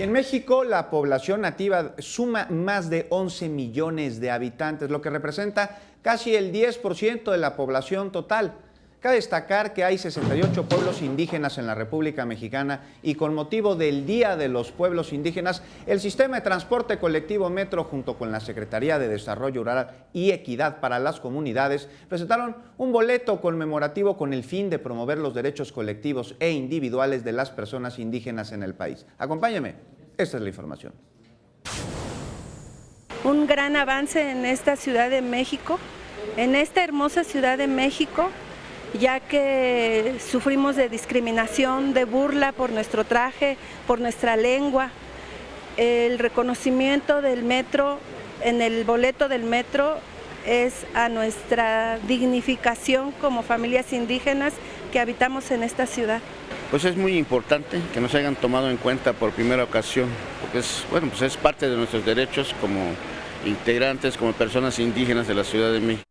Y en México, la población nativa suma más de 11 millones de habitantes, lo que representa casi el 10% de la población total. Cabe destacar que hay 68 pueblos indígenas en la República Mexicana y con motivo del Día de los Pueblos Indígenas, el Sistema de Transporte Colectivo Metro junto con la Secretaría de Desarrollo Rural y Equidad para las Comunidades presentaron un boleto conmemorativo con el fin de promover los derechos colectivos e individuales de las personas indígenas en el país. Acompáñame, esta es la información. Un gran avance en esta Ciudad de México, en esta hermosa Ciudad de México, ya que sufrimos de discriminación, de burla por nuestro traje, por nuestra lengua. El reconocimiento del metro, en el boleto del metro, es a nuestra dignificación como familias indígenas que habitamos en esta ciudad. Pues es muy importante que nos hayan tomado en cuenta por primera ocasión, porque es parte de nuestros derechos como integrantes, como personas indígenas de la Ciudad de México.